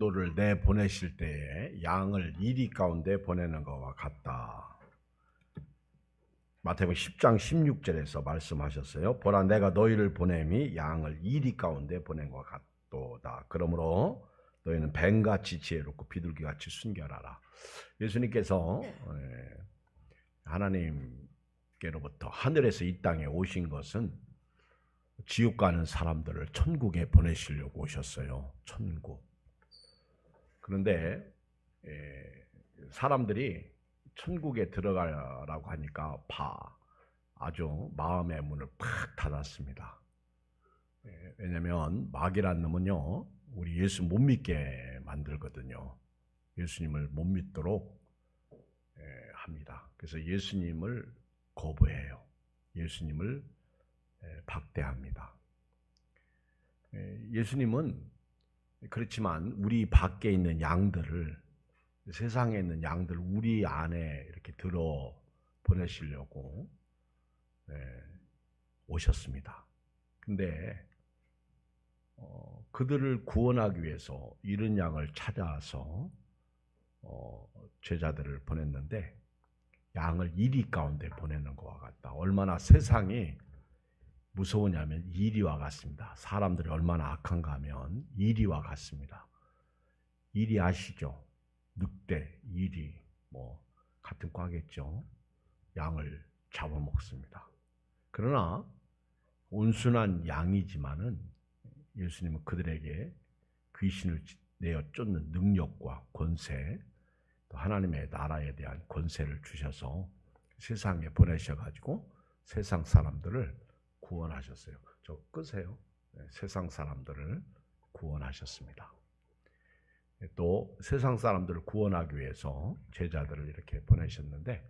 그리스도를 내보내실 때에 양을 이리 가운데 보내는 것과 같다. 마태복음 10장 16절에서 말씀하셨어요. 보라 내가 너희를 보냄이 양을 이리 가운데 보낸 것과 같도다. 그러므로 너희는 뱀같이 지혜롭고 비둘기같이 순결하라. 예수님께서 하나님께로부터 하늘에서 이 땅에 오신 것은 지옥 가는 사람들을 천국에 보내시려고 오셨어요. 천국. 그런데 사람들이 천국에 들어가라고 하니까 아주 마음의 문을 팍 닫았습니다. 왜냐하면 마귀란 놈은요, 우리 예수 못 믿게 만들거든요. 예수님을 못 믿도록 합니다. 그래서 예수님을 거부해요. 예수님을 박대합니다. 예수님은 그렇지만 우리 밖에 있는 양들을, 세상에 있는 양들 우리 안에 이렇게 들어 보내시려고 오셨습니다. 근데 그들을 구원하기 위해서 잃은 양을 찾아서 제자들을 보냈는데 양을 이리 가운데 보내는 것과 같다. 얼마나 세상이 무서우냐면 이리와 같습니다. 사람들이 얼마나 악한가 하면 이리와 같습니다. 이리 아시죠? 늑대, 이리 뭐 같은 과겠죠. 양을 잡아먹습니다. 그러나 온순한 양이지만은 예수님은 그들에게 귀신을 내어 쫓는 능력과 권세, 또 하나님의 나라에 대한 권세를 주셔서 세상에 보내셔가지고 세상 사람들을 구원하셨어요. 저 끄세요. 세상 사람들을 구원하셨습니다. 또 세상 사람들을 구원하기 위해서 제자들을 이렇게 보내셨는데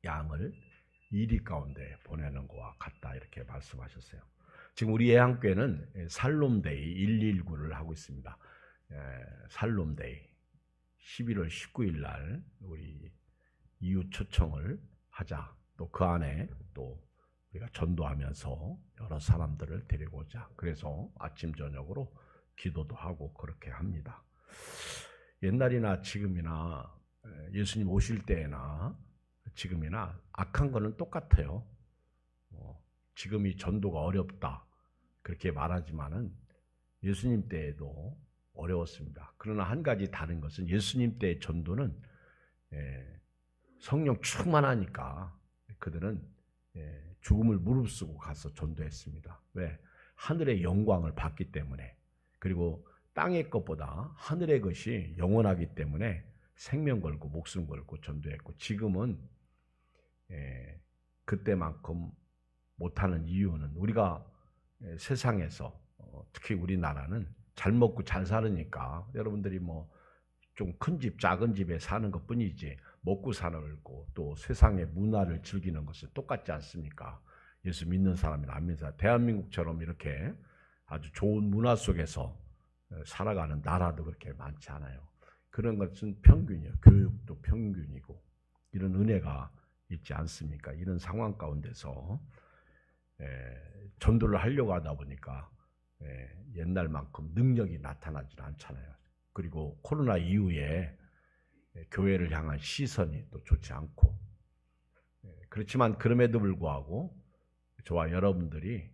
양을 이리 가운데 보내는 것과 같다 이렇게 말씀하셨어요. 지금 우리 예한교회는 살롬데이 119를 하고 있습니다. 살롬데이 11월 19일 날 우리 이웃 초청을 하자. 또 그 안에 또 우리가 전도하면서 여러 사람들을 데리고 오자. 그래서 아침 저녁으로 기도도 하고 그렇게 합니다. 옛날이나 지금이나 예수님 오실 때나 지금이나 악한 거는 똑같아요. 지금이 전도가 어렵다 그렇게 말하지만은 예수님 때에도 어려웠습니다. 그러나 한 가지 다른 것은 예수님 때의 전도는 성령 충만하니까 그들은 죽음을 무릅쓰고 가서 전도했습니다. 왜? 하늘의 영광을 받기 때문에. 그리고 땅의 것보다 하늘의 것이 영원하기 때문에 생명 걸고 목숨 걸고 전도했고, 지금은 그때만큼 못하는 이유는 우리가 세상에서 특히 우리나라는 잘 먹고 잘 살으니까, 여러분들이 뭐 좀 큰 집 작은 집에 사는 것 뿐이지 먹고 살고 또 세상의 문화를 즐기는 것은 똑같지 않습니까? 예수 믿는 사람이나 안 믿는 사람, 대한민국처럼 이렇게 아주 좋은 문화 속에서 살아가는 나라도 그렇게 많지 않아요. 그런 것은 평균이에요. 교육도 평균이고 이런 은혜가 있지 않습니까? 이런 상황 가운데서 전도를 하려고 하다 보니까 옛날만큼 능력이 나타나지는 않잖아요. 그리고 코로나 이후에 교회를 향한 시선이 또 좋지 않고, 그렇지만 그럼에도 불구하고 저와 여러분들이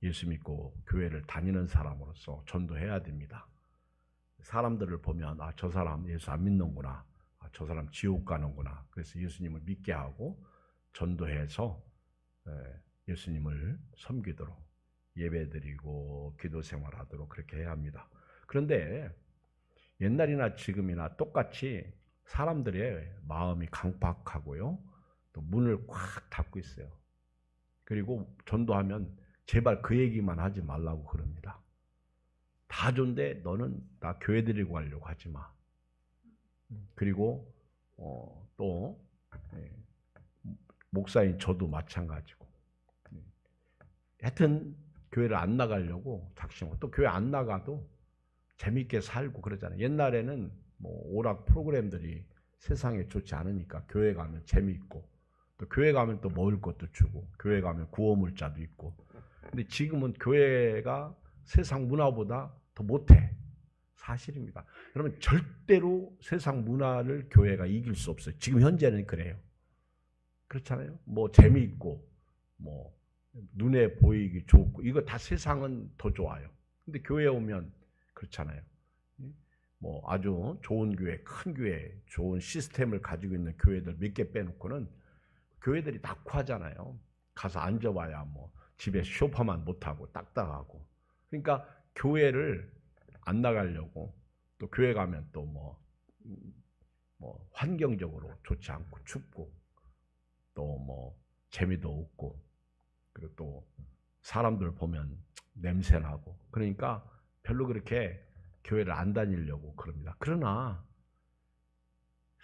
예수 믿고 교회를 다니는 사람으로서 전도해야 됩니다. 사람들을 보면 저 사람 예수 안 믿는구나, 저 사람 지옥 가는구나. 그래서 예수님을 믿게 하고 전도해서 예수님을 섬기도록, 예배드리고 기도 생활하도록 그렇게 해야 합니다. 그런데 옛날이나 지금이나 똑같이 사람들의 마음이 강팍하고요, 또 문을 꽉 닫고 있어요. 그리고 전도하면 제발 그 얘기만 하지 말라고 그럽니다. 다 좋은데 너는 나 교회 데리고 가려고 하지 마. 그리고 또 목사인 저도 마찬가지고, 하여튼 교회를 안 나가려고 작심하고, 또 교회 안 나가도 재밌게 살고 그러잖아요. 옛날에는 뭐 오락 프로그램들이 세상에 좋지 않으니까 교회 가면 재밌고, 또 교회 가면 또 먹을 것도 주고, 교회 가면 구호물자도 있고. 근데 지금은 교회가 세상 문화보다 더 못해. 사실입니다. 그러면 절대로 세상 문화를 교회가 이길 수 없어요. 지금 현재는 그래요. 그렇잖아요. 뭐 재미있고 뭐 눈에 보이기 좋고 이거 다 세상은 더 좋아요. 근데 교회에 오면 그렇잖아요. 뭐 아주 좋은 교회, 큰 교회, 좋은 시스템을 가지고 있는 교회들 몇 개 빼놓고는 교회들이 낙후하잖아요. 가서 앉아봐야 뭐 집에 쇼파만 못하고 딱딱하고. 그러니까 교회를 안 나가려고 또 교회 가면 또 뭐 환경적으로 좋지 않고 춥고 또 뭐 재미도 없고 그리고 또 사람들 보면 냄새나고 그러니까 별로 그렇게 교회를 안 다니려고 그럽니다. 그러나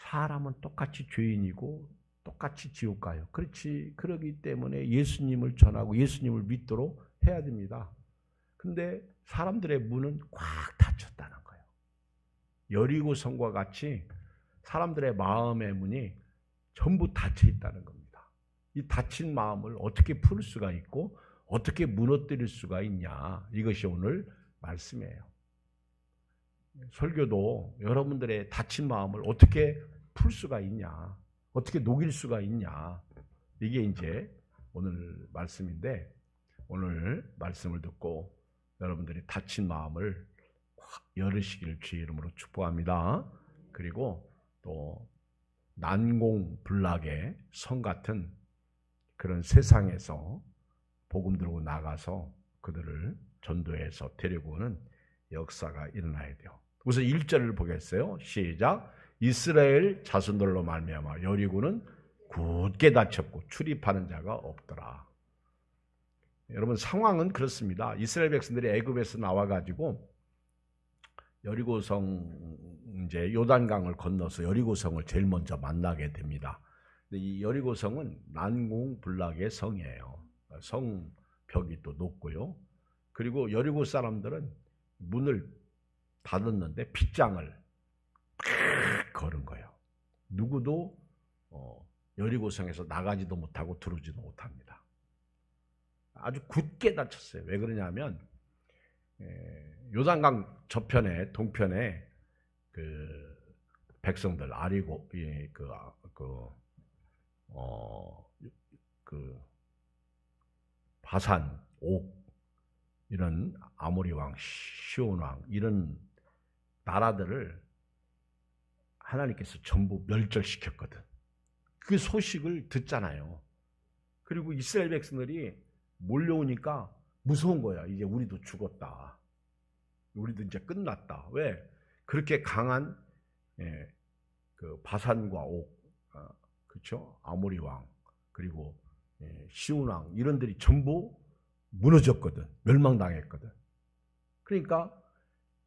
사람은 똑같이 죄인이고 똑같이 지옥 가요. 그렇지. 그러기 때문에 예수님을 전하고 예수님을 믿도록 해야 됩니다. 근데 사람들의 문은 꽉 닫혔다는 거예요. 여리고성과 같이 사람들의 마음의 문이 전부 닫혀 있다는 겁니다. 이 닫힌 마음을 어떻게 풀 수가 있고 어떻게 무너뜨릴 수가 있냐. 이것이 오늘 말씀이에요. 설교도 여러분들의 닫힌 마음을 어떻게 풀 수가 있냐. 어떻게 녹일 수가 있냐. 이게 이제 오늘 말씀인데 오늘 말씀을 듣고 여러분들이 닫힌 마음을 열으시기를 주의 이름으로 축복합니다. 그리고 또 난공불락의 성 같은 그런 세상에서 복음 들고 나가서 그들을 전도해서 데리고 오는 역사가 일어나야 돼요. 우선 1절을 보겠어요. 시작. 이스라엘 자손들로 말미암아 여리고는 굳게 닫혔고 출입하는 자가 없더라. 여러분 상황은 그렇습니다. 이스라엘 백성들이 애굽에서 나와가지고 여리고성 이제 요단강을 건너서 여리고성을 제일 먼저 만나게 됩니다. 근데 이 여리고성은 난공불락의 성이에요. 성벽이 또 높고요. 그리고 여리고 사람들은 문을 닫았는데 빗장을 걸은 거예요. 누구도 여리고성에서 나가지도 못하고 들어오지도 못합니다. 아주 굳게 닫혔어요. 왜 그러냐면 요단강 저편에 동편에 그 백성들 아리고 바산, 옥 이런 아모리 왕, 시온 왕 이런 나라들을 하나님께서 전부 멸절시켰거든. 그 소식을 듣잖아요. 그리고 이스라엘 백성들이 몰려오니까 무서운 거야. 이제 우리도 죽었다. 우리도 이제 끝났다. 왜? 그렇게 강한 그 바산과 옥, 그렇죠? 아모리 왕 그리고 시온 왕 이런들이 전부 무너졌거든. 멸망당했거든. 그러니까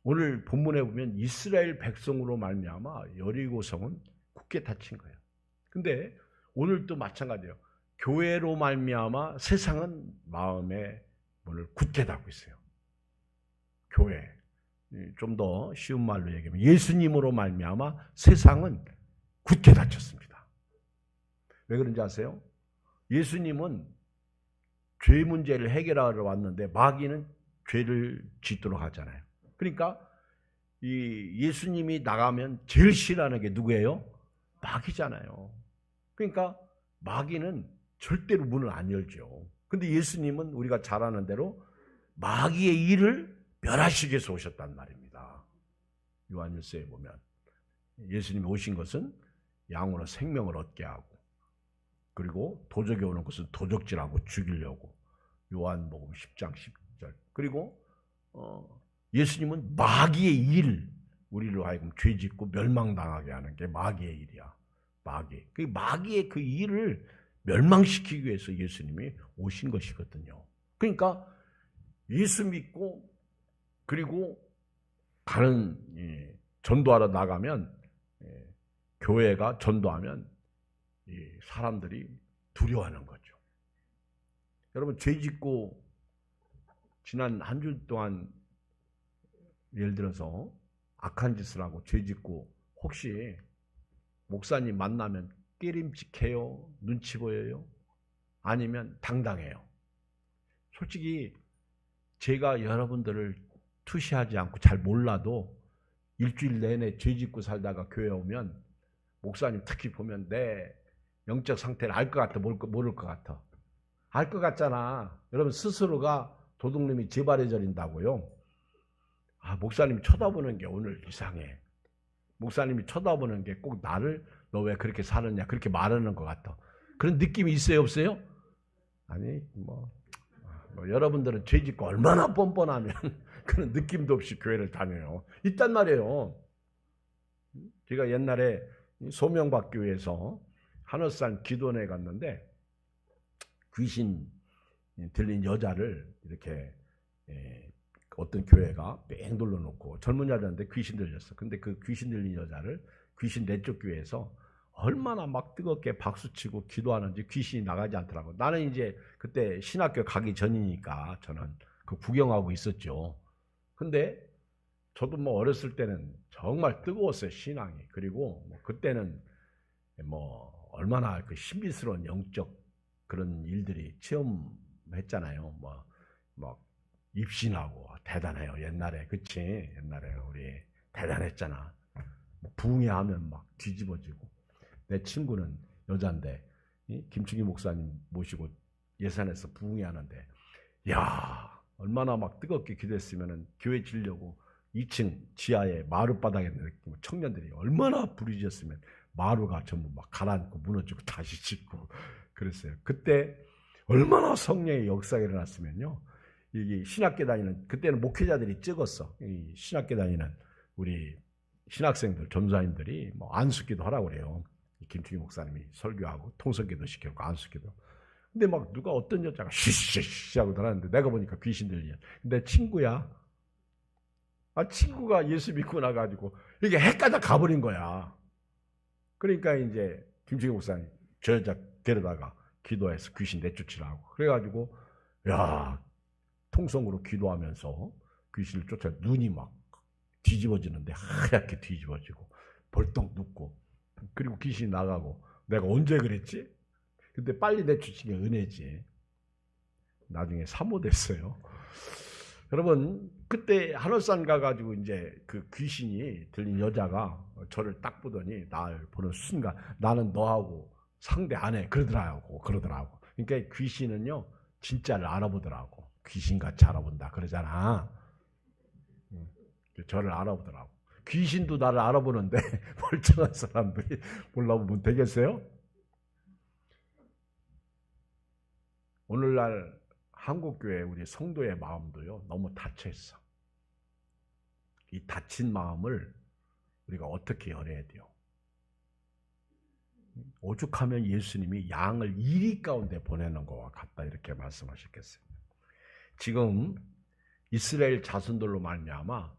오늘 본문에 보면 이스라엘 백성으로 말미암아 여리고성은 굳게 닫힌 거예요. 근데 오늘도 마찬가지예요. 교회로 말미암아 세상은 마음의 문을 굳게 닫고 있어요. 교회. 좀 더 쉬운 말로 얘기하면 예수님으로 말미암아 세상은 굳게 닫혔습니다. 왜 그런지 아세요? 예수님은 죄 문제를 해결하러 왔는데 마귀는 죄를 짓도록 하잖아요. 그러니까 이 예수님이 나가면 제일 싫어하는 게 누구예요? 마귀잖아요. 그러니까 마귀는 절대로 문을 안 열죠. 근데 예수님은 우리가 잘 아는 대로 마귀의 일을 멸하시기 위해서 오셨단 말입니다. 요한일서에 보면 예수님이 오신 것은 양으로 생명을 얻게 하고 그리고 도적이 오는 것은 도적질하고 죽이려고 요한복음 10장 10절 그리고 예수님은 마귀의 일 우리로 하여금 죄짓고 멸망당하게 하는 게 마귀의 일이야. 그 마귀의 그 일을 멸망시키기 위해서 예수님이 오신 것이거든요. 그러니까 예수 믿고 그리고 가는 전도하러 나가면 교회가 전도하면 사람들이 두려워하는 거죠. 여러분 죄 짓고 지난 한 주 동안 예를 들어서 악한 짓을 하고 죄 짓고 혹시 목사님 만나면 깨림직해요? 눈치 보여요? 아니면 당당해요? 솔직히 제가 여러분들을 투시하지 않고 잘 몰라도 일주일 내내 죄 짓고 살다가 교회 오면 목사님 특히 보면 내 영적 상태를 알 것 같아, 모를 것 같아. 알 것 같잖아. 여러분 스스로가 도둑놈이 재발해 저린다고요. 아, 목사님이 쳐다보는 게 오늘 이상해. 목사님이 쳐다보는 게 꼭 나를 너 왜 그렇게 살았냐 그렇게 말하는 것 같아. 그런 느낌이 있어요, 없어요? 아니 여러분들은 죄 짓고 얼마나 뻔뻔하면 그런 느낌도 없이 교회를 다녀요. 있단 말이에요. 제가 옛날에 소명박교회에서 한월산 기도원에 갔는데 귀신 들린 여자를 이렇게 어떤 교회가 뺑 돌려놓고 젊은 여자인데 귀신 들렸어. 근데 그 귀신 들린 여자를 귀신 내쪽 교회에서 얼마나 막 뜨겁게 박수치고 기도하는지 귀신이 나가지 않더라고. 나는 이제 그때 신학교 가기 전이니까 저는 그 구경하고 있었죠. 근데 저도 뭐 어렸을 때는 정말 뜨거웠어요, 신앙이. 그리고 뭐 그때는 뭐 얼마나 그 신비스러운 영적 그런 일들이 체험했잖아요. 뭐 입신하고 대단해요. 옛날에 그치? 옛날에 우리 대단했잖아. 부흥회하면 막 뒤집어지고. 내 친구는 여잔데 김충기 목사님 모시고 예산에서 부흥회하는데 야 얼마나 막 뜨겁게 기도했으면은 교회 지려고 2층 지하에 마룻바닥에 청년들이 얼마나 부르짖었으면 마루가 전부 막 가라앉고 무너지고 다시 짓고 그랬어요. 그때 얼마나 성령의 역사가 일어났으면요. 이게 신학교 다니는 그때는 목회자들이 찍었어. 이 신학교 다니는 우리 신학생들 전사님들이 뭐 안수기도 하라고 그래요. 김충기 목사님이 설교하고 통성기도 시켰고 안수기도. 근데 막 누가 어떤 여자가 쉬쉬쉬 하고 들어왔는데 내가 보니까 귀신 들리냐. 내 친구야. 아 친구가 예수 믿고 나가지고 이게 해까지 가버린 거야. 그러니까 이제 김충기 목사님 저 여자 데려다가 기도해서 귀신 내쫓으라고. 그래가지고 야 통성으로 기도하면서 귀신을 쫓아 눈이 막 뒤집어지는데 하얗게 뒤집어지고 벌떡 눕고 그리고 귀신이 나가고 내가 언제 그랬지? 근데 빨리 내쫓은 게 은혜지. 나중에 사모됐어요. 여러분 그때 한월산 가가지고 이제 그 귀신이 들린 여자가 저를 딱 보더니 나를 보는 순간 나는 너하고 상대 안 해 그러더라고. 그러니까 귀신은요 진짜를 알아보더라고. 귀신같이 알아본다 그러잖아. 저를 알아보더라고. 귀신도 나를 알아보는데 멀쩡한 사람들이 몰라보면 되겠어요? 오늘날 한국교회 우리 성도의 마음도요 너무 닫혀있어. 이 닫힌 마음을 우리가 어떻게 열어야 돼요? 오죽하면 예수님이 양을 이리 가운데 보내는 것과 같다 이렇게 말씀하셨겠어요. 지금 이스라엘 자손들로 말미암아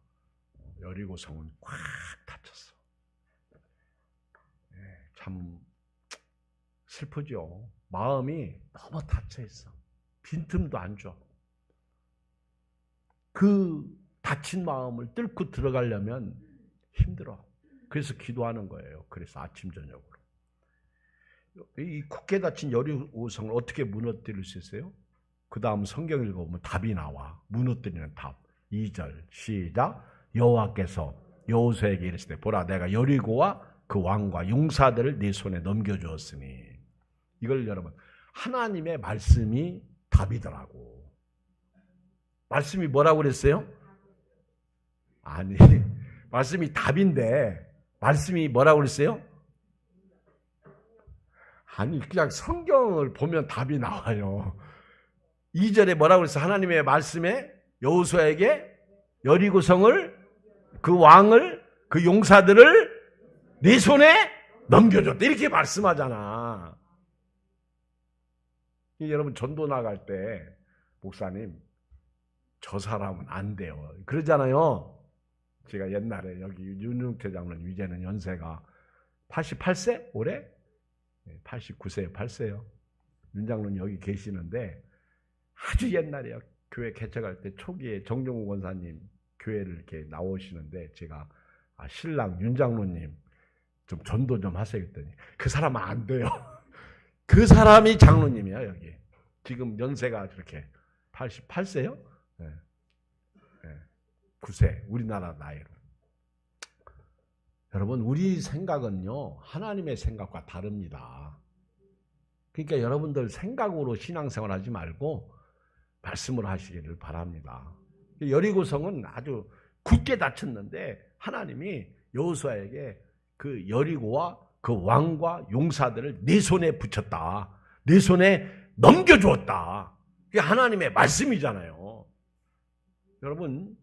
여리고성은 꽉 닫혔어. 참 슬프죠. 마음이 너무 닫혀있어. 빈틈도 안 줘. 그 닫힌 마음을 뚫고 들어가려면 힘들어. 그래서 기도하는 거예요. 그래서 아침 저녁으로. 이 굳게 닫힌 여리고성을 어떻게 무너뜨릴 수 있어요? 그 다음 성경 읽어보면 답이 나와. 무너뜨리는 답. 2절 시작. 여호와께서 여호수아에게 이르시되 보라 내가 여리고와 그 왕과 용사들을 네 손에 넘겨주었으니. 이걸 여러분 하나님의 말씀이 답이더라고. 말씀이 뭐라고 그랬어요? 아니 말씀이 답인데 말씀이 뭐라고 그랬어요? 아니 그냥 성경을 보면 답이 나와요. 2절에 뭐라고 그랬어요? 하나님의 말씀에 여호수아에게 여리고성을 그 왕을 그 용사들을 네 손에 넘겨줬다 이렇게 말씀하잖아. 여러분 전도 나갈 때 목사님 저 사람은 안 돼요 그러잖아요. 제가 옛날에 여기 윤용태 장로님 이제는 연세가 88세? 올해? 89세요 8세요. 윤 장로님 여기 계시는데 아주 옛날에요. 교회 개척할 때 초기에 정종우 권사님 교회를 이렇게 나오시는데 제가 신랑 윤 장로님 좀 전도 좀 하세요 했더니 그 사람은 안 돼요. 그 사람이 장로님이야 여기. 지금 연세가 그렇게 88세요? 네. 9세 우리나라 나이로. 여러분, 우리 생각은요, 하나님의 생각과 다릅니다. 그러니까 여러분들 생각으로 신앙생활 하지 말고 말씀으로 하시기를 바랍니다. 여리고성은 아주 굳게 닫혔는데 하나님이 여호수아에게 그 여리고와 그 왕과 용사들을 내 손에 붙였다. 내 손에 넘겨주었다. 그게 하나님의 말씀이잖아요. 여러분,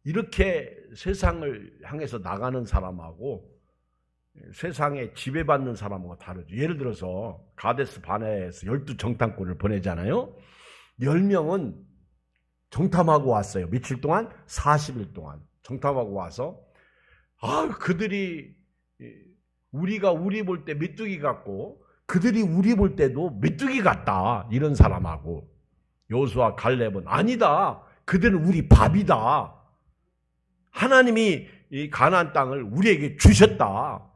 이렇게 세상을 향해서 나가는 사람하고 세상에 지배받는 사람하고 다르죠. 예를 들어서 가데스 바네아에서 12정탐꾼을 보내잖아요. 10명은 정탐하고 왔어요. 며칠 동안? 40일 동안 정탐하고 와서 그들이 우리가 우리 볼 때 메뚜기 같고 그들이 우리 볼 때도 메뚜기 같다. 이런 사람하고 여호수아 갈렙은 아니다. 그들은 우리 밥이다. 하나님이 이 가나안 땅을 우리에게 주셨다.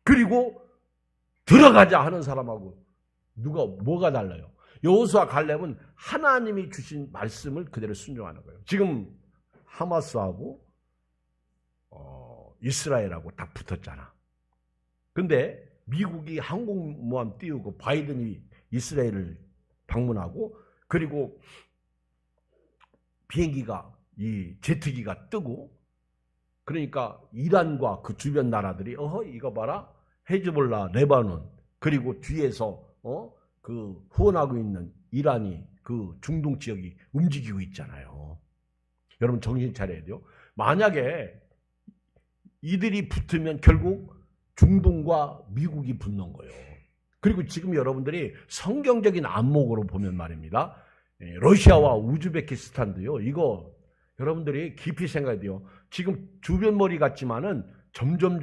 그리고 들어가자 하는 사람하고 뭐가 달라요? 여호수아 갈렙은 하나님이 주신 말씀을 그대로 순종하는 거예요. 지금 하마스하고 이스라엘하고 딱 붙었잖아. 근데 미국이 항공모함 띄우고 바이든이 이스라엘을 방문하고 그리고 비행기가 이 제트기가 뜨고 그러니까 이란과 그 주변 나라들이 이거 봐라 헤즈볼라 레바논 그리고 뒤에서 그 후원하고 있는 이란이 그 중동 지역이 움직이고 있잖아요. 여러분 정신 차려야 돼요. 만약에 이들이 붙으면 결국 중동과 미국이 붙는 거예요. 그리고 지금 여러분들이 성경적인 안목으로 보면 말입니다. 러시아와 우즈베키스탄도요. 이거 여러분들이 깊이 생각해야 돼요. 지금 주변머리 같지만은 점점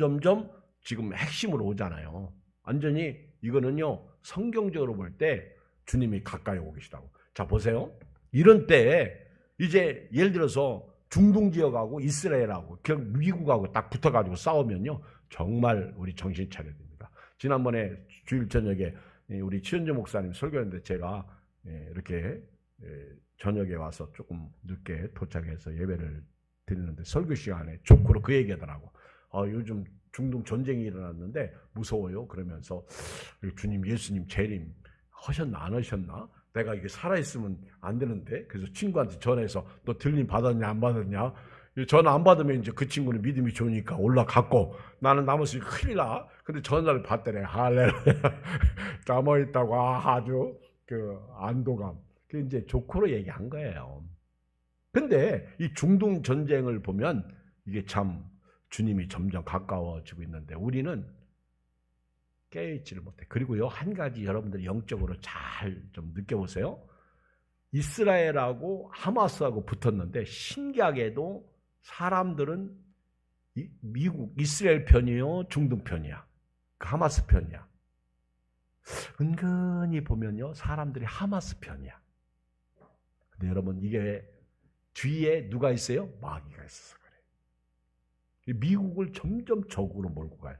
지금 핵심으로 오잖아요. 완전히 이거는요. 성경적으로 볼 때 주님이 가까이 오고 계시다고. 자 보세요. 이런 때에 이제 예를 들어서 중동 지역하고 이스라엘하고 미국하고 딱 붙어가지고 싸우면요. 정말 우리 정신 차려야 됩니다. 지난번에 주일 저녁에 우리 최현주 목사님 설교했는데 제가 이렇게 저녁에 와서 조금 늦게 도착해서 예배를 드리는데 설교 시간에 조크로 그 얘기하더라고. 요즘 중동 전쟁이 일어났는데 무서워요. 그러면서 주님 예수님 재림 하셨나 안 하셨나? 내가 이게 살아있으면 안 되는데. 그래서 친구한테 전화해서 너 들림 받았냐 안 받았냐? 전화 안 받으면 이제 그 친구는 믿음이 좋으니까 올라갔고 나는 남았으니 큰일 나. 근데 전화를 받더래. 할렐루야. 남아있다고 아주 그 안도감. 그 이제 조크로 얘기한 거예요. 근데 이 중동 전쟁을 보면 이게 참 주님이 점점 가까워지고 있는데 우리는 깨어있지를 못해. 그리고요, 한 가지 여러분들이 영적으로 잘 좀 느껴보세요. 이스라엘하고 하마스하고 붙었는데 신기하게도 사람들은 미국, 이스라엘 편이요, 중동 편이야. 그 하마스 편이야. 은근히 보면요, 사람들이 하마스 편이야. 근데 여러분, 이게 뒤에 누가 있어요? 마귀가 있어서 그래. 미국을 점점 적으로 몰고 가요.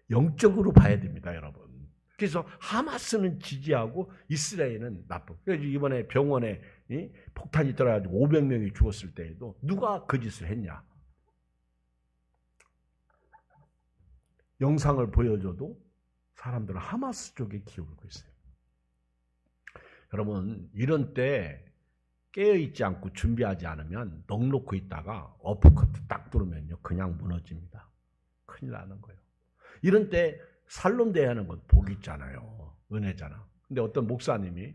영적으로 봐야 됩니다, 여러분. 그래서 하마스는 지지하고 이스라엘은 나쁘고. 그래서 이번에 병원에 폭탄이 떨어져가지고 500명이 죽었을 때에도 누가 그 짓을 했냐? 영상을 보여줘도 사람들은 하마스 쪽에 기울고 있어요. 여러분, 이런 때 깨어있지 않고 준비하지 않으면 넋놓고 있다가 어퍼커트 딱 들어오면요 그냥 무너집니다. 큰일 나는 거예요. 이런 때 살롬돼야 하는 건 복 있잖아요. 은혜잖아. 근데 어떤 목사님이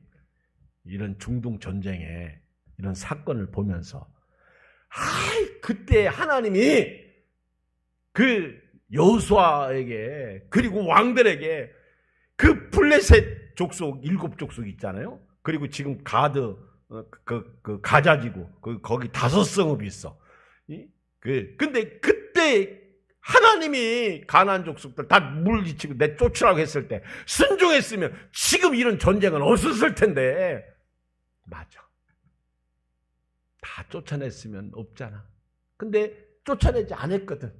이런 중동 전쟁에 이런 사건을 보면서 그때 하나님이 그 여호수아에게 그리고 왕들에게 그 블레셋 족속 7족속 있잖아요. 그리고 지금 가드 그 가자지구 거기 5성읍이 있어. 근데 그때 하나님이 가나안 족속들 다 물리치고 내쫓으라고 했을 때 순종했으면 지금 이런 전쟁은 없었을 텐데. 맞아. 다 쫓아냈으면 없잖아. 근데 쫓아내지 않았거든.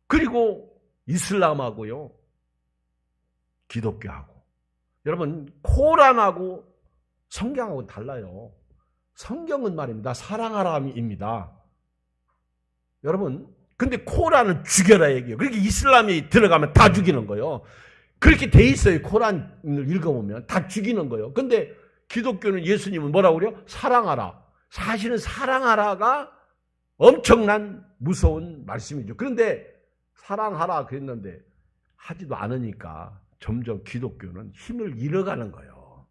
그리고 이슬람하고요, 기독교하고. 여러분, 코란하고 성경하고 달라요. 성경은 말입니다. 사랑하라입니다. 여러분, 근데 코란은 죽여라 얘기해요. 그렇게 이슬람이 들어가면 다 죽이는 거예요. 그렇게 돼 있어요. 코란을 읽어보면 다 죽이는 거예요. 근데 기독교는 예수님은 뭐라고 그래요? 사랑하라. 사실은 사랑하라가 엄청난 무서운 말씀이죠. 그런데 사랑하라 그랬는데 하지도 않으니까 점점 기독교는 힘을 잃어가는 거예요.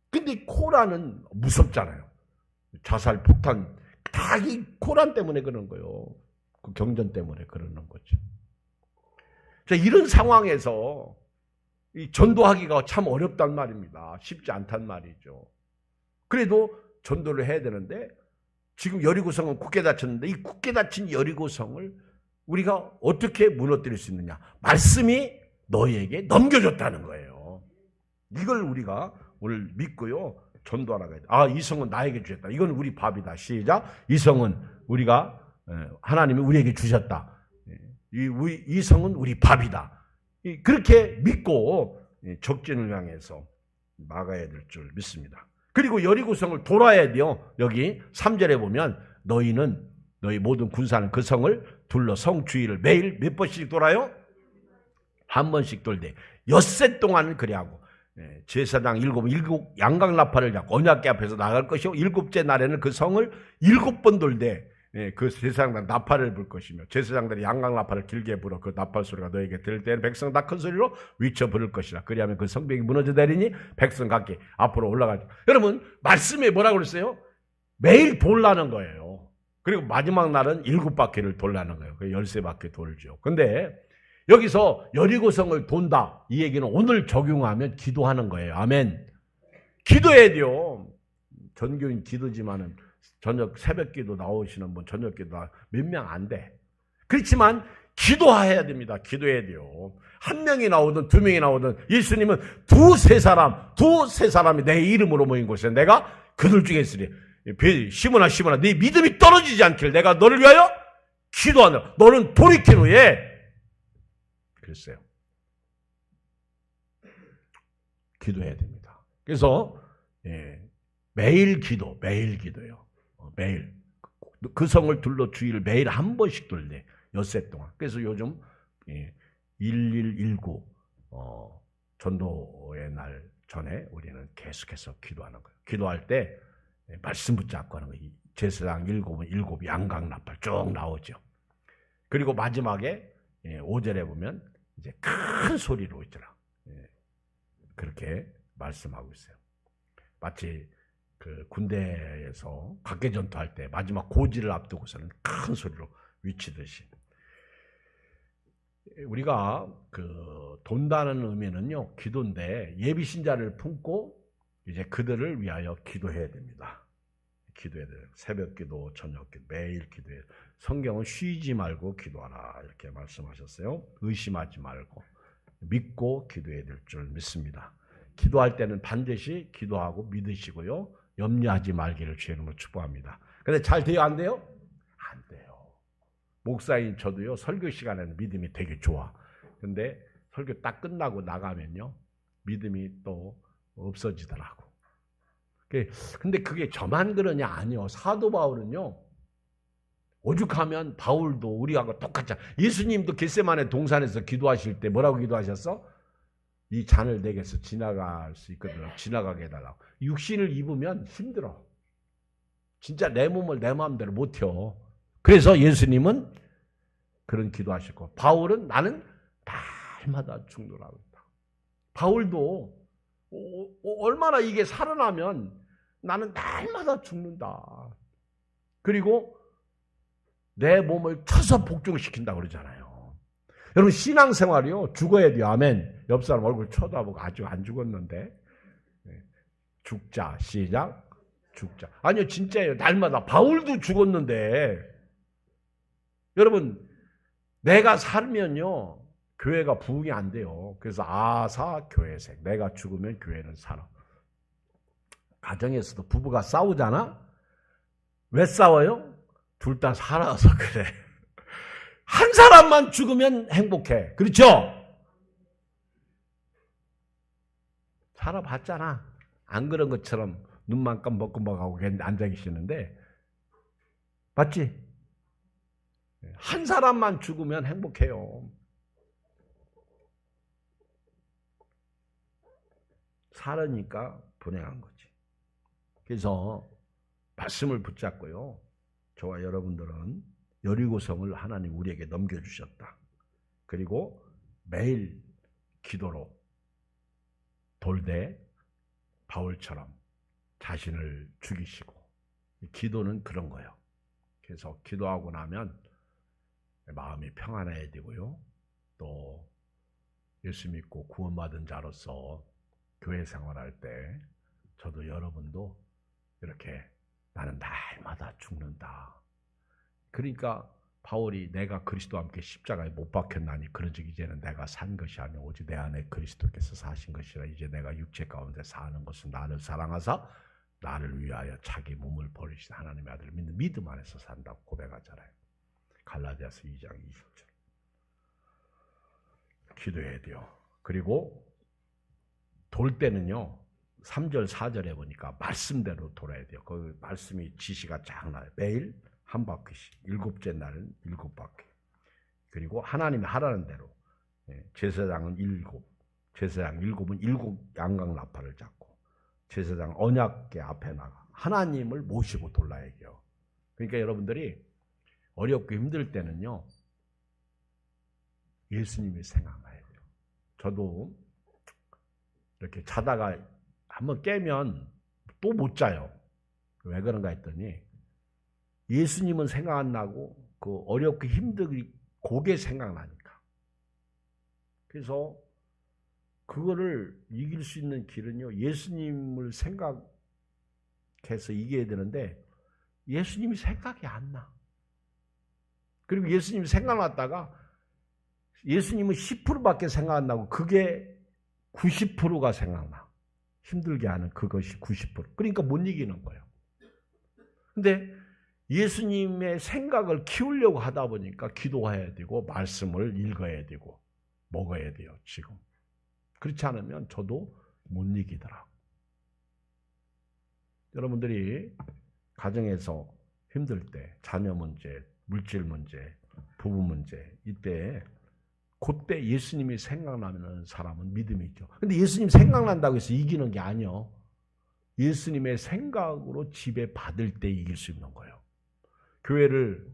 근데 코란은 무섭잖아요. 자살, 폭탄 다 이 코란 때문에 그런 거예요. 그 경전 때문에 그러는 거죠. 자, 이런 상황에서 이 전도하기가 참 어렵단 말입니다. 쉽지 않단 말이죠. 그래도 전도를 해야 되는데 지금 여리고성은 굳게 닫혔는데 이 굳게 닫힌 여리고성을 우리가 어떻게 무너뜨릴 수 있느냐? 말씀이 너희에게 넘겨줬다는 거예요. 이걸 우리가 오늘 믿고요. 전도하라고 해야 돼. 아, 이 성은 나에게 주셨다. 이건 우리 밥이다. 시작. 이 성은 우리가 하나님이 우리에게 주셨다. 이 성은 우리 밥이다. 그렇게 믿고 적진을 향해서 나가야 될 줄 믿습니다. 그리고 여리고성을 돌아야 돼요. 여기 3절에 보면 너희는 너희 모든 군사는 그 성을 둘러 성 주위를 매일 몇 번씩 돌아요? 한 번씩 돌되 엿새 동안은 그래 하고 제사장 일곱 양각나팔을 잡고 언약궤 앞에서 나갈 것이요 일곱째 날에는 그 성을 7번 돌되 그 제사장들 나팔을 불 것이며 제사장들이 양각나팔을 길게 불어 그 나팔 소리가 너에게 들을 때는 백성 다 큰 소리로 위쳐 부를 것이라. 그리하면 그 성벽이 무너져 내리니 백성 각기 앞으로 올라가죠. 여러분 말씀에 뭐라고 그랬어요? 매일 돌라는 거예요. 그리고 마지막 날은 7바퀴를 돌라는 거예요. 13바퀴 돌죠. 근데 여기서 여리고성을 돈다. 이 얘기는 오늘 적용하면 기도하는 거예요. 아멘. 기도해야 돼요. 전교인 기도지만은 저녁 새벽 기도 나오시는 분 저녁 기도 몇 명 안 돼. 그렇지만 기도해야 됩니다. 기도해야 돼요. 한 명이 나오든 두 명이 나오든 예수님은 두세 사람이 내 이름으로 모인 곳에 내가 그들 중에 있으리. 시몬아 시몬아 네 믿음이 떨어지지 않길 내가 너를 위하여 기도하노라. 너는 돌이킨 후에 그랬어요. 기도해야 됩니다. 그래서 매일 기도예요. 매일 그 성을 둘러 주위를 매일 한 번씩 돌래 엿새 동안. 그래서 요즘 1119 전도의 날 전에 우리는 계속해서 기도하는 거예요. 기도할 때 말씀 붙잡고 하는 거예요. 제사장 7은 양각나팔 쭉 나오죠. 그리고 마지막에 5절에 보면 이제 큰 소리로 있더라. 그렇게 말씀하고 있어요. 마치 그 군대에서 각개전투할 때 마지막 고지를 앞두고서는 큰 소리로 외치듯이 우리가 그 돈다는 의미는요 기도인데 예비 신자를 품고 이제 그들을 위하여 기도해야 됩니다. 기도해야 돼요. 새벽 기도, 저녁 기도, 매일 기도해야 돼요. 성경은 쉬지 말고 기도하라 이렇게 말씀하셨어요. 의심하지 말고 믿고 기도해야 될 줄 믿습니다. 기도할 때는 반드시 기도하고 믿으시고요. 염려하지 말기를 주의 이름으로 축복합니다. 근데 잘 돼요? 안 돼요? 안 돼요. 목사인 저도요. 설교 시간에는 믿음이 되게 좋아. 근데 설교 딱 끝나고 나가면요. 믿음이 또 없어지더라고. 근데 그게 저만 그러냐? 아니요. 사도 바울은요. 오죽하면 바울도 우리하고 똑같잖아. 예수님도 겟세마네 동산에서 기도하실 때 뭐라고 기도하셨어? 이 잔을 내게서 지나갈 수 있거든. 지나가게 해달라고. 육신을 입으면 힘들어. 진짜 내 몸을 내 마음대로 못 혀. 그래서 예수님은 그런 기도하셨고 바울은 나는 날마다 죽노라고 했다. 바울도 얼마나 이게 살아나면 나는 날마다 죽는다. 그리고 내 몸을 쳐서 복종시킨다고 그러잖아요. 여러분 신앙생활이요. 죽어야 돼요. 아멘. 옆 사람 얼굴 쳐다보고 아직 안 죽었는데. 죽자. 시작. 죽자. 아니요. 진짜예요. 날마다. 바울도 죽었는데. 여러분 내가 살면요. 교회가 부흥이 안 돼요. 그래서 아사 교회색. 내가 죽으면 교회는 살아. 가정에서도 부부가 싸우잖아. 왜 싸워요? 둘 다 살아서 그래. 한 사람만 죽으면 행복해. 그렇죠? 살아봤잖아. 안 그런 것처럼 눈만 껌벅껌벅하고 앉아 계시는데 맞지? 한 사람만 죽으면 행복해요. 살으니까 불행한 거지. 그래서 말씀을 붙잡고요. 저와 여러분들은 여리고성을 하나님 우리에게 넘겨주셨다. 그리고 매일 기도로 돌되 바울처럼 자신을 죽이시고, 기도는 그런 거예요. 그래서 기도하고 나면 마음이 평안해야 되고요. 또 예수 믿고 구원받은 자로서 교회 생활할 때 저도 여러분도 이렇게 나는 날마다 죽는다. 그러니까 바울이 내가 그리스도와 함께 십자가에 못 박혔나니 그런즉 이제는 내가 산 것이 아니오 오직 내 안에 그리스도께서 사신 것이라. 이제 내가 육체 가운데 사는 것은 나를 사랑하사 나를 위하여 자기 몸을 버리신 하나님의 아들을 믿는 믿음 안에서 산다고 고백하잖아요. 갈라디아서 2장 20절. 기도해야 돼요. 그리고 돌 때는요, 3절 4절에 보니까 말씀대로 돌아야 돼요. 그 말씀이 지시가 쫙 나요. 매일 한 바퀴씩, 7째 날은 7바퀴. 그리고 하나님이 하라는 대로, 제사장은 7, 제사장 7은 7 양각 나팔을 잡고 제사장 언약궤 앞에 나가 하나님을 모시고 돌아야 해요. 그러니까 여러분들이 어렵고 힘들 때는요, 예수님이 생각나야 돼요. 저도 이렇게 자다가 한번 깨면 또 못 자요. 왜 그런가 했더니 예수님은 생각 안 나고 그 어렵고 힘들고 그게 생각나니까. 그래서 그거를 이길 수 있는 길은요, 예수님을 생각해서 이겨야 되는데 예수님이 생각이 안 나. 그리고 예수님이 생각났다가 예수님은 10%밖에 생각 안 나고 그게 90%가 생각나. 힘들게 하는 그것이 90%. 그러니까 못 이기는 거예요. 근데 예수님의 생각을 키우려고 하다 보니까 기도해야 되고 말씀을 읽어야 되고 먹어야 돼요, 지금. 그렇지 않으면 저도 못 이기더라고요. 여러분들이 가정에서 힘들 때, 자녀 문제, 물질 문제, 부부 문제, 이때 그때 예수님이 생각나는 사람은 믿음이 있죠. 근데 예수님 생각난다고 해서 이기는 게 아니요. 예수님의 생각으로 지배받을 때 이길 수 있는 거예요. 교회를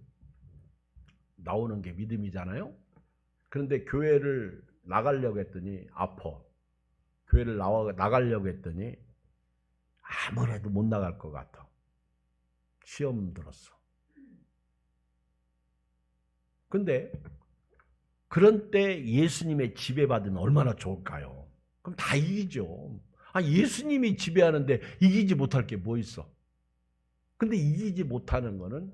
나오는 게 믿음이잖아요. 그런데 교회를 나가려고 했더니 아파. 교회를 나가려고 했더니 아무래도 못 나갈 것 같아. 시험 들었어. 근데 그런 때 예수님의 지배받으면 얼마나 좋을까요? 그럼 다 이기죠. 예수님이 지배하는데 이기지 못할 게 뭐 있어? 근데 이기지 못하는 거는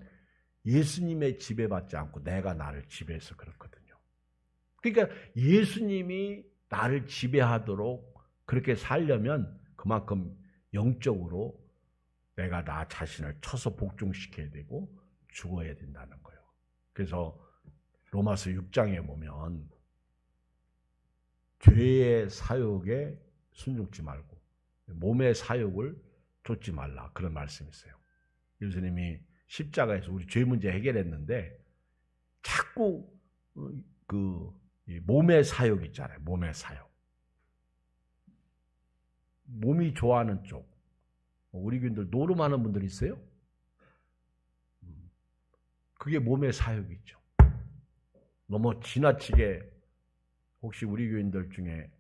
예수님의 지배받지 않고 내가 나를 지배해서 그렇거든요. 그러니까 예수님이 나를 지배하도록 그렇게 살려면 그만큼 영적으로 내가 나 자신을 쳐서 복종시켜야 되고 죽어야 된다는 거예요. 그래서 로마서 6장에 보면 죄의 사욕에 순종치 말고 몸의 사욕을 좇지 말라, 그런 말씀이 있어요. 예수님이 십자가에서 우리 죄 문제 해결했는데 자꾸 그 몸의 사욕 있잖아요. 몸의 사욕. 몸이 좋아하는 쪽. 우리 교인들 노름하는 분들 있어요? 그게 몸의 사욕이죠. 너무 지나치게, 혹시 우리 교인들 중에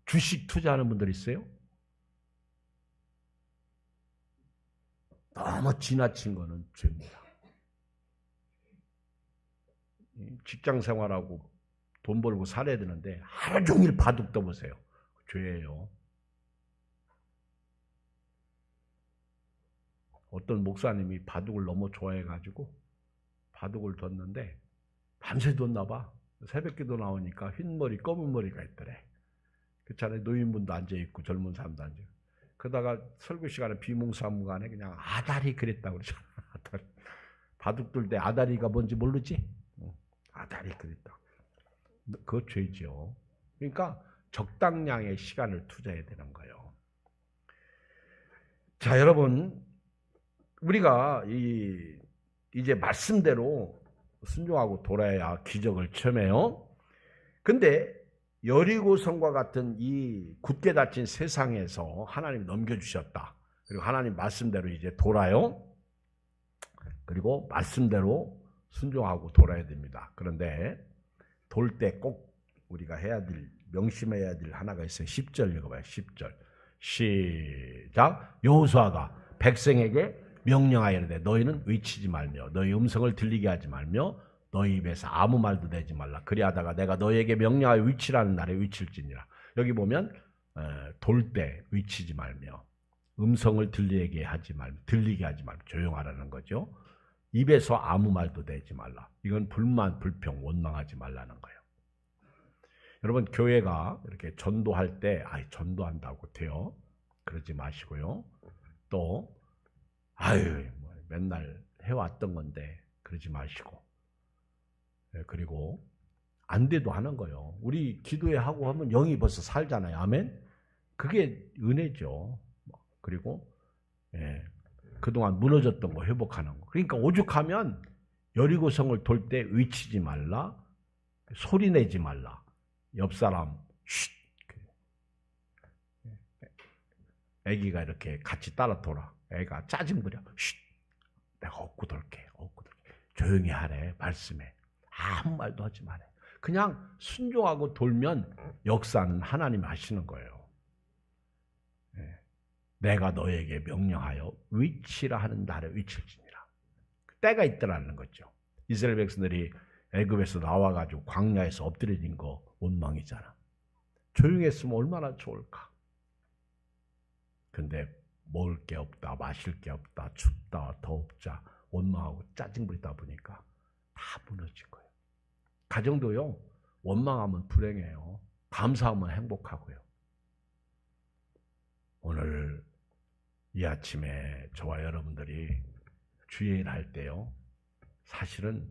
주식 투자하는 분들 있어요? 너무 지나친 거는 죄입니다. 직장 생활하고 돈 벌고 살아야 되는데 하루 종일 바둑 떠보세요. 죄예요. 어떤 목사님이 바둑을 너무 좋아해가지고 바둑을 뒀는데 밤새 뒀나 봐. 새벽기도 나오니까 흰머리 검은 머리가 있더래. 그렇잖아요. 노인분도 앉아있고 젊은 사람도 앉아있고. 그러다가 설교 시간에 비몽사무간에 그냥 아다리 그랬다고 그러잖아. 아다리. 바둑 둘 때 아다리가 뭔지 모르지? 아다리 그랬다. 그거 죄죠. 그러니까 적당량의 시간을 투자해야 되는 거예요. 자, 여러분, 우리가 이제 말씀대로 순종하고 돌아야 기적을 체험해요. 근데 여리고성과 같은 이 굳게 닫힌 세상에서 하나님 넘겨주셨다. 그리고 하나님 말씀대로 이제 돌아요. 그리고 말씀대로 순종하고 돌아야 됩니다. 그런데 돌 때 꼭 우리가 명심해야 될 하나가 있어요. 10절 읽어봐요. 10절. 시작. 여호수아가 백성에게 명령하여 이르되 너희는 외치지 말며 너희 음성을 들리게 하지 말며 너희 입에서 아무 말도 내지 말라. 그리하다가 내가 너희에게 명령하여 위치라는 날에 위칠지니라. 여기 보면 돌 때 위치지 말며 음성을 들리게 하지 말며 조용하라는 거죠. 입에서 아무 말도 내지 말라. 이건 불만, 불평, 원망하지 말라는 거예요. 여러분 교회가 이렇게 전도할 때 전도한다고 돼요. 그러지 마시고요. 또 맨날 해왔던 건데 그러지 마시고 그리고 안 돼도 하는 거예요. 우리 기도회 하고 하면 영이 벌써 살잖아요. 아멘? 그게 은혜죠. 그리고 그동안 무너졌던 거 회복하는 거. 그러니까 오죽하면 여리고성을 돌 때 외치지 말라. 소리 내지 말라. 옆 사람 쉿. 애기가 이렇게 같이 따라 돌아. 애가 짜증부려. 쉿. 내가 업고 돌게. 조용히 하래. 말씀해. 아무 말도 하지 말래. 그냥 순종하고 돌면 역사는 하나님 하시는 거예요. 내가 너에게 명령하여 위치라 하는 날에 위칠지니라. 때가 있더라는 거죠. 이스라엘 백성들이 애굽에서 나와가지고 광야에서 엎드려진 거 원망이잖아. 조용했으면 얼마나 좋을까. 근데 먹을 게 없다, 마실 게 없다, 춥다, 덥자 원망하고 짜증 부리다 보니까 다 무너진 거예요. 가정도요. 원망하면 불행해요. 감사하면 행복하고요. 오늘 이 아침에 저와 여러분들이 주일 할 때요. 사실은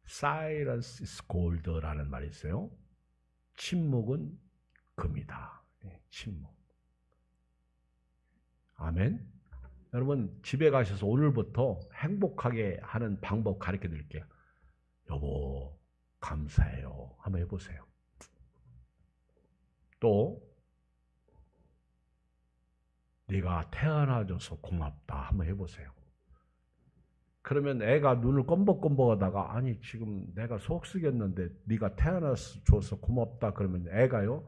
Silence is gold라는 말이 있어요. 침묵은 금이다. 침묵. 아멘. 여러분 집에 가셔서 오늘부터 행복하게 하는 방법 가르쳐 드릴게요. 여보 감사해요. 한번 해보세요. 또 네가 태어나줘서 고맙다. 한번 해보세요. 그러면 애가 눈을 껌벅껌벅하다가 아니 지금 내가 속 쓰겠는데 네가 태어나줘서 고맙다. 그러면 애가요.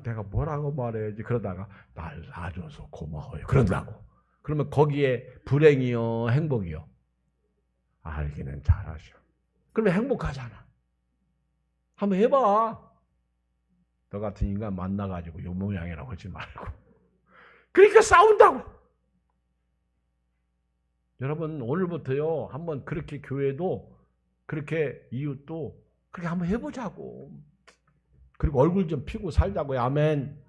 내가 뭐라고 말해야지. 그러다가 날 낳아줘서 고마워요. 그런다고. 그러면 거기에 불행이요 행복이요. 알기는 잘하셔. 그러면 행복하잖아. 한번 해봐. 너 같은 인간 만나가지고 요 모양이라고 하지 말고. 그러니까 싸운다고. 여러분 오늘부터요 한번 그렇게 교회도 그렇게 이웃도 그렇게 한번 해보자고. 그리고 얼굴 좀 피고 살자고요. 아멘.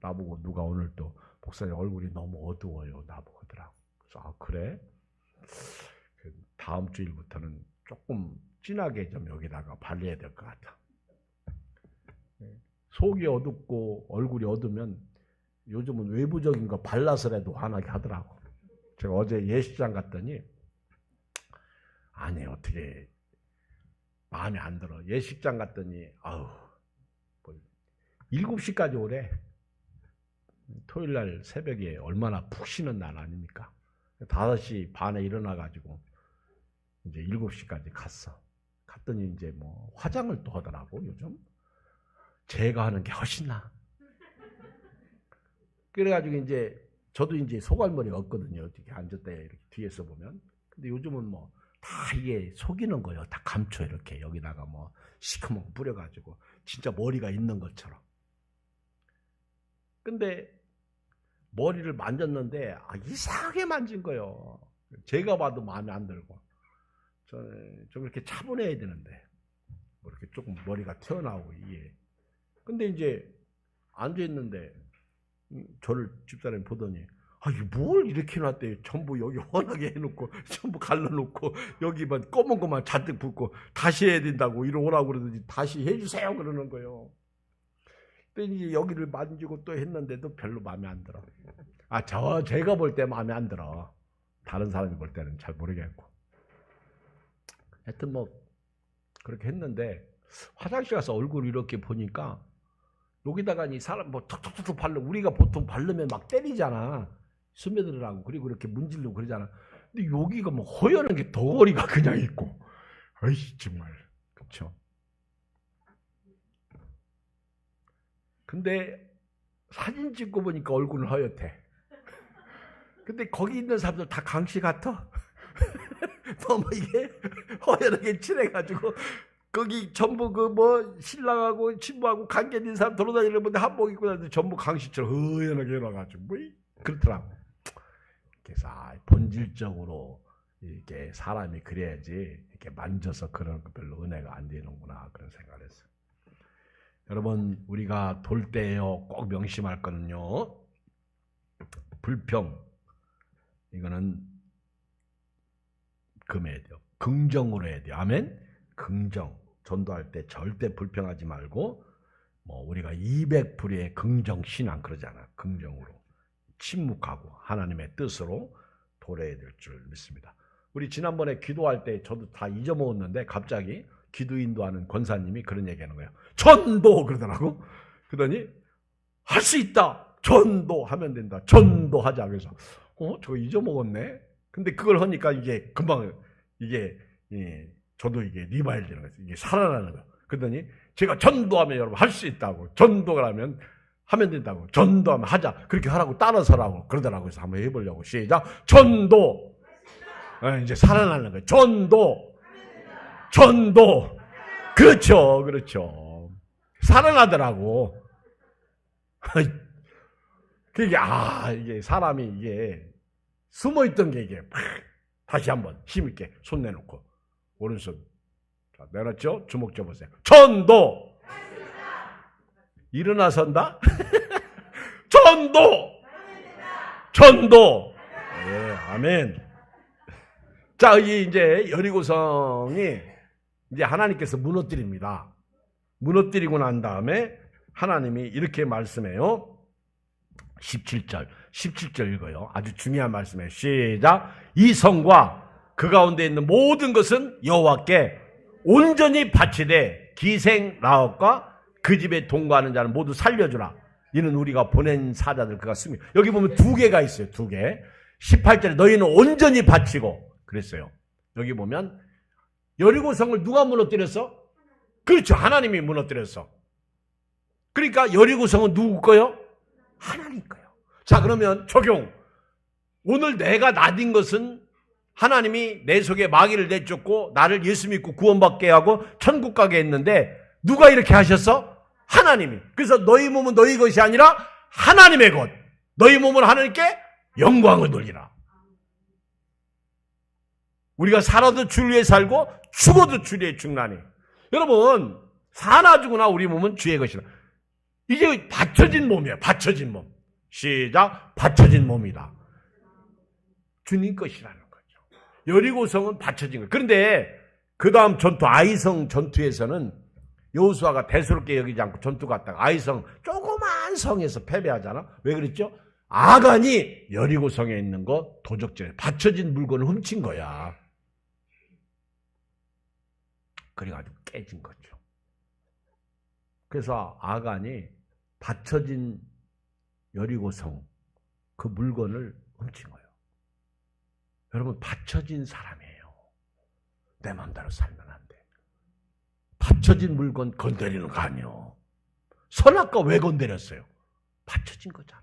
나보고 누가 오늘 또 목사님 얼굴이 너무 어두워요. 나보고 하더라고. 그래서 그래? 다음 주일부터는 조금 진하게 좀 여기다가 발려야 될 것 같아. 속이 어둡고 얼굴이 어두면 요즘은 외부적인 거 발라서라도 환하게 하더라고. 제가 어제 예식장 갔더니 아니 어떻게 마음에 안 들어. 예식장 갔더니 7시까지 오래. 토요일날 새벽에 얼마나 푹 쉬는 날 아닙니까? 5시 반에 일어나가지고 이제 7시까지 갔어. 갔더니 이제 뭐 화장을 또 하더라고. 요즘 제가 하는 게 훨씬 나. 그래가지고 이제 저도 이제 소갈머리가 없거든요. 이렇게 앉았다 이렇게 뒤에서 보면. 근데 요즘은 뭐 다 이게 속이는 거예요. 다 감춰 이렇게 여기다가 뭐 시커먼 뿌려가지고 진짜 머리가 있는 것처럼. 근데 머리를 만졌는데 이상하게 만진 거예요. 제가 봐도 마음에 안 들고. 저는 좀 이렇게 차분해야 되는데 뭐 이렇게 조금 머리가 튀어나오고 이게. 근데 이제 앉아 있는데 저를 집사람이 보더니 이게 뭘 이렇게 놨대. 전부 여기 훤하게 해놓고 전부 갈라놓고 여기만 검은 것만 잔뜩 붓고 다시 해야 된다고 이리 오라고 그러더니 다시 해주세요 그러는 거예요. 근데 이제 여기를 만지고 또 했는데도 별로 마음에 안 들어. 제가 볼 때 마음에 안 들어. 다른 사람이 볼 때는 잘 모르겠고. 하여튼 뭐 그렇게 했는데 화장실 가서 얼굴 이렇게 보니까 여기다가 이 사람 뭐 툭툭툭 바르 우리가 보통 바르면 막 때리잖아. 스며들으라고. 그리고 이렇게 문질르고 그러잖아. 근데 여기가 뭐 허연한 게 덩어리가 그냥 있고. 아이 정말. 그렇죠. 근데 사진 찍고 보니까 얼굴은 허옇대. 근데 거기 있는 사람들 다 강씨 같아. 너무 이게 허연하게 칠해가지고 거기 전부 그 뭐 신랑하고 친부하고 관계된 사람 돌아다니는 분들 한복 입고 다니는데 전부 강씨처럼 허연하게 해놔가지고 뭐 그렇더라고. 그래서 본질적으로 이렇게 사람이 그래야지 이렇게 만져서 그런 거 별로 은혜가 안 되는구나 그런 생각을 했어요. 여러분 우리가 돌 때요 꼭 명심할 거는요. 불평 이거는 금해야 돼요. 긍정으로 해야 돼요. 아멘. 긍정. 전도할 때 절대 불평하지 말고 뭐 우리가 200%의 긍정 신앙 그러잖아. 긍정으로 침묵하고 하나님의 뜻으로 돌아야 될 줄 믿습니다. 우리 지난번에 기도할 때 저도 다 잊어먹었는데 갑자기 기도 인도하는 권사님이 그런 얘기하는 거예요. 전도 그러더라고. 그러더니 할 수 있다. 전도하면 된다. 전도하자. 그래서 저거 잊어먹었네. 근데 그걸 하니까 이게 금방 이게 저도 이게 리바일 되는 거예요. 이게 살아나는 거예요. 그러더니 제가 전도하면 여러분 할 수 있다고. 전도를 하면 된다고. 전도하면 하자. 그렇게 하라고 따라서라고 그러더라고요. 그래서 한번 해보려고. 시작. 전도. 이제 살아나는 거예요. 전도. 전도. 그렇죠. 그렇죠. 살아나더라고. 그게 이게 사람이 이게 숨어있던 게 이게 다시 한번 힘있게 손 내놓고 오른손 자, 내놨죠? 주먹 접으세요. 전도. 일어나선다. 전도. 전도. 예, 아멘. 자, 이제 여리고성이 이제 하나님께서 무너뜨립니다. 무너뜨리고 난 다음에 하나님이 이렇게 말씀해요. 17절 읽어요. 아주 중요한 말씀이에요. 시작. 이 성과 그 가운데 있는 모든 것은 여호와께 온전히 바치되 기생 라합과 그 집에 동거하는 자는 모두 살려주라. 이는 우리가 보낸 사자들 그가 쓰며. 여기 보면 두 개가 있어요. 두 개. 18절에 너희는 온전히 바치고 그랬어요. 여기 보면 여리고성을 누가 무너뜨렸어? 그렇죠. 하나님이 무너뜨렸어. 그러니까 여리고성은 누구 거요? 하나님 거요. 자, 그러면 적용. 오늘 내가 나딘 것은 하나님이 내 속에 마귀를 내쫓고 나를 예수 믿고 구원받게 하고 천국 가게 했는데 누가 이렇게 하셨어? 하나님이. 그래서 너희 몸은 너희 것이 아니라 하나님의 것. 너희 몸은 하나님께 영광을 돌리라. 우리가 살아도 주를 위해 살고 죽어도 주를 위해 죽나니. 여러분 사나 죽으나 우리 몸은 주의 것이다. 이게 받쳐진 몸이에요. 받쳐진 몸. 시작. 받쳐진 몸이다. 주님 것이라는 거죠. 여리고성은 받쳐진 거예요. 그런데 그 다음 전투 아이성 전투에서는 여호수아가 대수롭게 여기지 않고 전투 갔다가 아이성 조그만 성에서 패배하잖아. 왜 그랬죠? 아간이 여리고성에 있는 거 도적질해 받쳐진 물건을 훔친 거야. 그래가지고 깨진 거죠. 그래서 아간이 받쳐진 여리고성 그 물건을 훔친 거예요. 여러분 받쳐진 사람이에요. 내 마음대로 살면 안 돼. 받쳐진 물건 건드리는 거 아니에요. 선악과 왜 건드렸어요? 받쳐진 거잖아.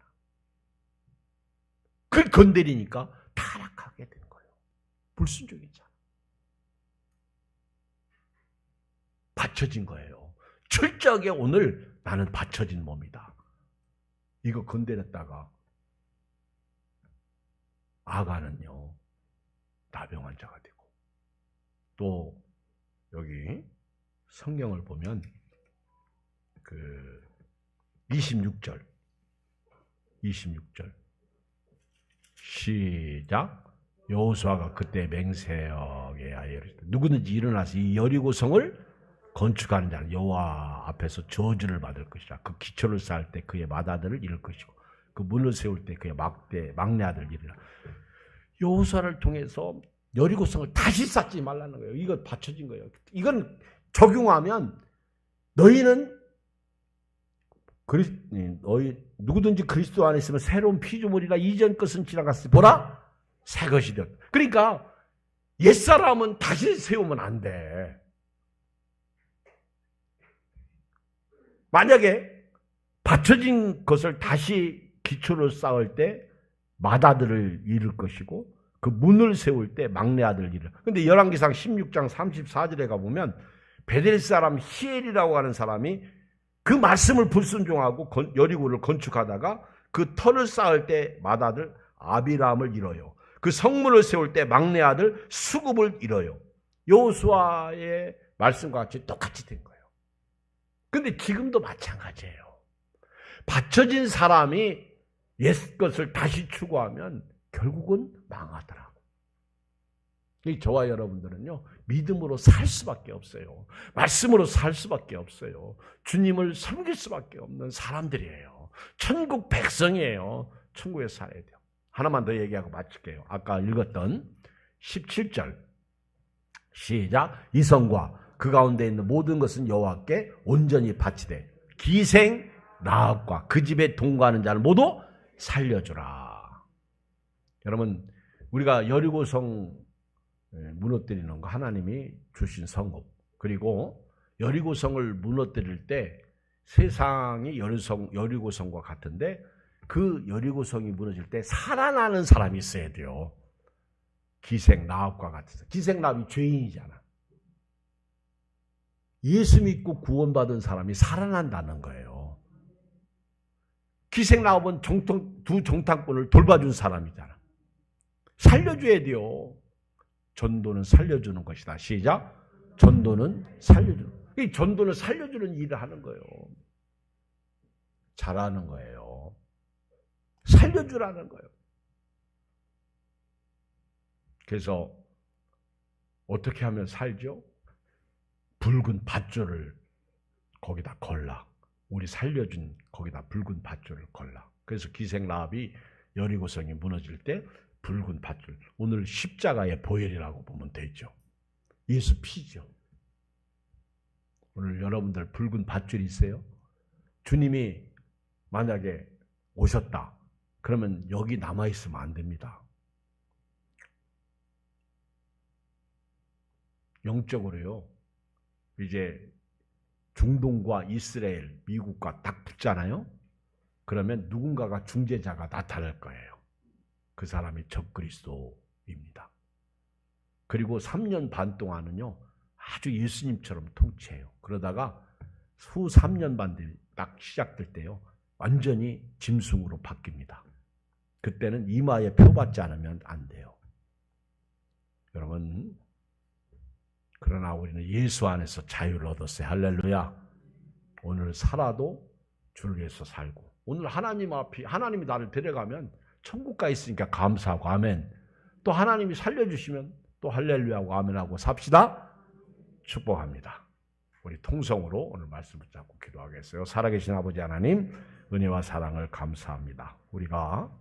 그걸 건드리니까 타락하게 된 거예요. 불순종이잖아. 받쳐진 거예요. 철저하게 오늘 나는 받쳐진 몸이다. 이거 건드렸다가 아가는요 나병 환자가 되고 또 여기 성경을 보면 그 26절 시작. 여호수아가 그때 맹세하게 하여 누구든지 일어나서 이 여리고성을 건축하는 자는 여호와 앞에서 저주를 받을 것이라. 그 기초를 쌓을 때 그의 마다들을 잃을 것이고 그 문을 세울 때 그의 막내 아들 이르라. 여호수아를 통해서 여리고성을 다시 쌓지 말라는 거예요. 이거 받쳐진 거예요. 이건 적용하면 너희는 너희 누구든지 그리스도 안에 있으면 새로운 피조물이라 이전 것은 지나갔으니 보라 새 것이 되었다. 그러니까 옛사람은 다시 세우면 안 돼. 만약에 받쳐진 것을 다시 기초를 쌓을 때 맏아들을 잃을 것이고 그 문을 세울 때 막내 아들을 잃을. 근데 열왕기상 16장 34절에 가보면 베델 사람 히엘이라고 하는 사람이 그 말씀을 불순종하고 여리고를 건축하다가 그 터를 쌓을 때 맏아들 아비람을 잃어요. 그 성문을 세울 때 막내 아들 수굽을 잃어요. 여호수아의 말씀과 같이 똑같이 된 거예요. 근데 지금도 마찬가지예요. 받쳐진 사람이 옛 것을 다시 추구하면 결국은 망하더라고. 저와 여러분들은요, 믿음으로 살 수밖에 없어요. 말씀으로 살 수밖에 없어요. 주님을 섬길 수밖에 없는 사람들이에요. 천국 백성이에요. 천국에 살아야 돼요. 하나만 더 얘기하고 마칠게요. 아까 읽었던 17절 시작. 이 성과 그 가운데 있는 모든 것은 여호와께 온전히 바치되 기생 라합과 그 집에 동거하는 자를 모두 살려주라. 여러분, 우리가 여리고성 무너뜨리는 거 하나님이 주신 성읍, 그리고 여리고성을 무너뜨릴 때 세상이 여리고성과 같은데 그 여리고성이 무너질 때 살아나는 사람이 있어야 돼요. 기생 라합과 같아서. 기생 라합이 죄인이잖아. 예수 믿고 구원받은 사람이 살아난다는 거예요. 기생 라합은 두 정탐꾼을 돌봐준 사람이잖아. 살려줘야 돼요. 전도는 살려주는 것이다. 시작. 전도는 살려주는. 이 전도는 살려주는 일을 하는 거예요. 잘하는 거예요. 살려주라는 거예요. 그래서 어떻게 하면 살죠? 붉은 밧줄을 거기다 걸라. 우리 살려준 거기다 붉은 밧줄을 걸라. 그래서 기생 라합이 여리고성이 무너질 때 붉은 밧줄, 오늘 십자가의 보혈이라고 보면 되죠. 예수 피죠. 오늘 여러분들 붉은 밧줄이 있어요? 주님이 만약에 오셨다. 그러면 여기 남아있으면 안 됩니다. 영적으로요. 이제 중동과 이스라엘, 미국과 딱 붙잖아요. 그러면 누군가가 중재자가 나타날 거예요. 그 사람이 적그리스도입니다. 그리고 3년 반 동안은요, 아주 예수님처럼 통치해요. 그러다가 후 3년 반 딱 시작될 때요, 완전히 짐승으로 바뀝니다. 그때는 이마에 표 받지 않으면 안 돼요. 여러분, 그러나 우리는 예수 안에서 자유를 얻었어요. 할렐루야. 오늘 살아도 주를 위해서 살고, 오늘 하나님 앞에 하나님이 나를 데려가면 천국 가 있으니까 감사하고 아멘. 또 하나님이 살려주시면 또 할렐루야하고 아멘하고 삽시다. 축복합니다. 우리 통성으로 오늘 말씀 붙잡고 기도하겠어요. 살아계신 아버지 하나님, 은혜와 사랑을 감사합니다. 우리가